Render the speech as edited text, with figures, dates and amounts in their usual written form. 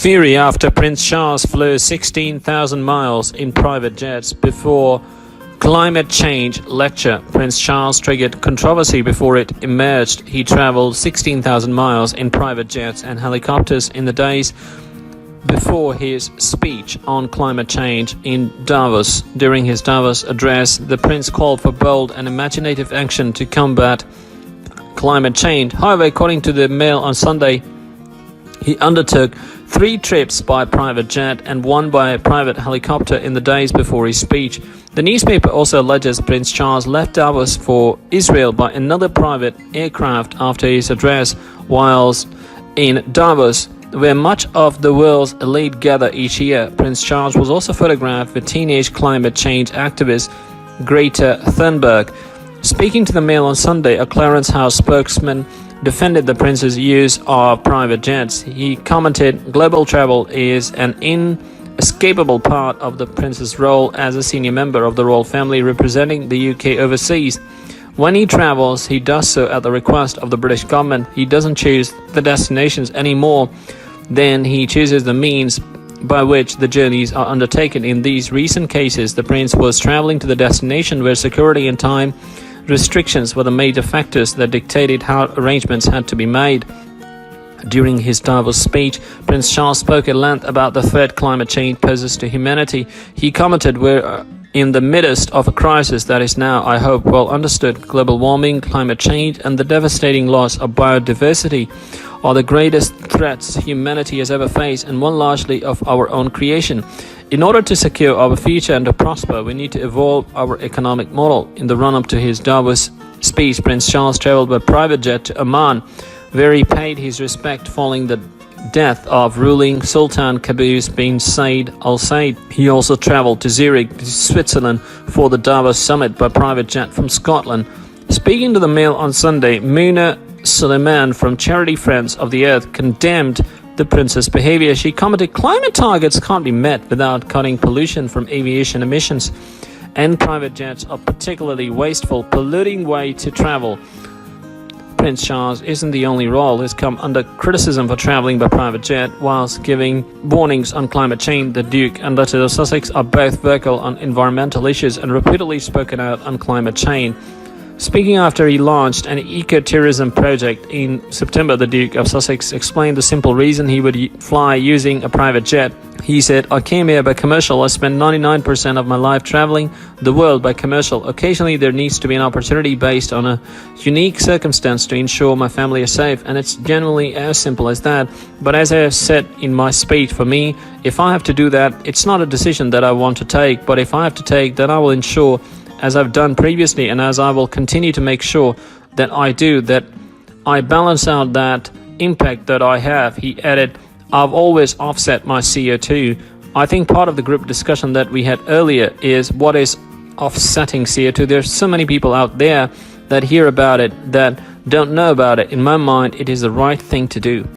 Fury after Prince Charles flew 16,000 miles in private jets before climate change lecture. Prince Charles triggered controversy before it emerged he traveled 16,000 miles in private jets and helicopters in the days before his speech on climate change in Davos. During his Davos address, the prince called for bold and imaginative action to combat climate change. However, according to the Mail on Sunday, he undertook 3 trips by private jet and 1 by private helicopter in the days before his speech. The newspaper also alleges Prince Charles left Davos for Israel by another private aircraft after his address, whilst in Davos, where much of the world's elite gather each year. Prince Charles was also photographed with teenage climate change activist Greta Thunberg. Speaking to the Mail on Sunday, a Clarence House spokesman defended the prince's use of private jets. He commented, "Global travel is an inescapable part of the prince's role as a senior member of the royal family representing the UK overseas. When he travels, he does so at the request of the British government. He doesn't choose the destinations anymore than he chooses the means by which the journeys are undertaken. In these recent cases, the prince was traveling to the destination where security and time restrictions were the major factors that dictated how arrangements had to be made." During his Davos speech, Prince Charles spoke at length about the threat climate change poses to humanity. He commented, "We're in the midst of a crisis that is now, I hope, well understood. Global warming, climate change, and the devastating loss of biodiversity are the greatest threats humanity has ever faced, and one largely of our own creation. In order to secure our future and to prosper, we need to evolve our economic model." In the run-up to his Davos speech, Prince Charles traveled by private jet to Oman, where he paid his respect following the death of ruling Sultan Qaboos bin Said Al Said. He also traveled to Zurich, Switzerland, for the Davos summit by private jet from Scotland. Speaking to the Mail on Sunday, Muna Suleiman from Charity Friends of the Earth condemned the prince's behavior. She commented, "Climate targets can't be met without cutting pollution from aviation emissions, and private jets are particularly wasteful, polluting way to travel." Prince Charles isn't the only royal who's come under criticism for travelling by private jet whilst giving warnings on climate change. The Duke and Duchess of Sussex are both vocal on environmental issues and repeatedly spoken out on climate change. Speaking after he launched an eco-tourism project in September, the Duke of Sussex explained the simple reason he would fly using a private jet. He said, "I came here by commercial. I spent 99% of my life traveling the world by commercial. Occasionally there needs to be an opportunity based on a unique circumstance to ensure my family is safe, and it's generally as simple as that. But as I have said in my speech, for me, if I have to do that, it's not a decision that I want to take, but if I have to take, then I will ensure, as I've done previously and as I will continue to make sure that I do, that I balance out that impact that I have." He added, "I've always offset my CO2. I think part of the group discussion that we had earlier is what is offsetting CO2. There's so many people out there that hear about it that don't know about it. In my mind, it is the right thing to do."